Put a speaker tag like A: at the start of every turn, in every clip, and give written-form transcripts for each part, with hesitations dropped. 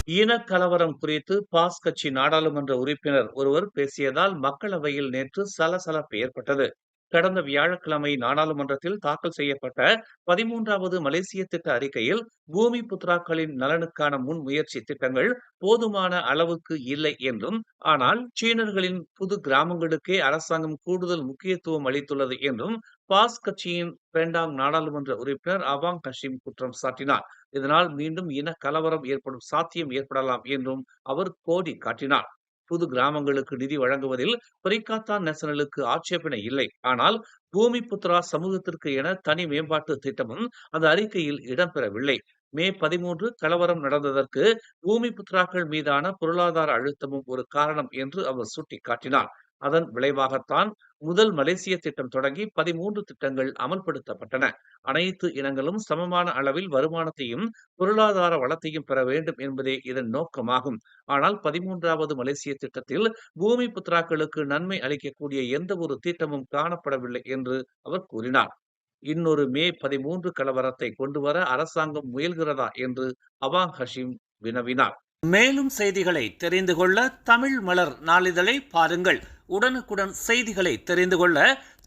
A: இனக்கலவரம் குறித்து பாஸ் கட்சி நாடாளுமன்ற உறுப்பினர் ஒருவர் பேசியதால் மக்களவையில் நேற்று சலசலப்பு ஏற்பட்டது. கடந்த வியாழக்கிழமை நாடாளுமன்றத்தில் தாக்கல் செய்யப்பட்ட 13வது மலேசிய திட்ட அறிக்கையில் பூமி புத்ராக்களின் நலனுக்கான முன்முயற்சி திட்டங்கள் போதுமான அளவுக்கு இல்லை என்றும், ஆனால் சீனர்களின் புது கிராமங்களுக்கே அரசாங்கம் கூடுதல் முக்கியத்துவம் அளித்துள்ளது என்றும் பாஸ் கட்சியின் 2ஆம் நாடாளுமன்ற உறுப்பினர் அவாங் ஹஷீம் குற்றம் சாட்டினார். இதனால் மீண்டும் இன கலவரம் ஏற்படும் சாத்தியம் ஏற்படலாம் என்றும் அவர் கோடி காட்டினார். புது கிராமங்களுக்கு நிதி வழங்குவதில் பரிகாத்தான் நேஷனலுக்கு ஆட்சேபனை இல்லை. ஆனால் பூமி புத்ரா சமூகத்திற்கு என தனி மேம்பாட்டு திட்டமும் அந்த அறிக்கையில் இடம்பெறவில்லை. மே 13 கலவரம் நடந்ததற்கு பூமி புத்ராக்கள் மீதான பொருளாதார அழுத்தமும் ஒரு காரணம் என்று அவர் சுட்டிக்காட்டினார். அதன் விளைவாகத்தான் முதல் மலேசிய திட்டம் தொடங்கி 13 திட்டங்கள் அமல்படுத்தப்பட்டன. அனைத்து இனங்களும் சமமான அளவில் வருமானத்தையும் பொருளாதார வளத்தையும் பெற வேண்டும் என்பதே இதன் நோக்கமாகும். ஆனால் 13வது மலேசிய திட்டத்தில் பூமி புத்ராக்களுக்கு நன்மை அளிக்கக்கூடிய எந்த ஒரு திட்டமும் காணப்படவில்லை என்று அவர் கூறினார். இன்னொரு மே 13 கலவரத்தை கொண்டுவர அரசாங்கம் முயல்கிறதா என்று அவாங் ஹஷீம் வினவினார்.
B: மேலும் செய்திகளை தெரிந்து கொள்ள தமிழ் மலர் நாளிதழை பாருங்கள். உடனுக்குடன் செய்திகளை தெரிந்து கொள்ள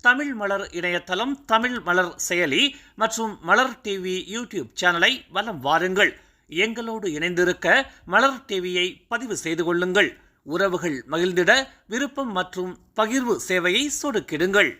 B: தமிழ் மலர் இணையதளம், தமிழ் மலர் செயலி மற்றும் மலர் டிவி யூடியூப் சேனலை வலம் வாருங்கள். எங்களோடு இணைந்திருக்க மலர் டிவியை பதிவு செய்து கொள்ளுங்கள். உறவுகள் மகிழ்ந்திட விருப்பம் மற்றும் பகிர்வு சேவையை சொடுக்கிடுங்கள்.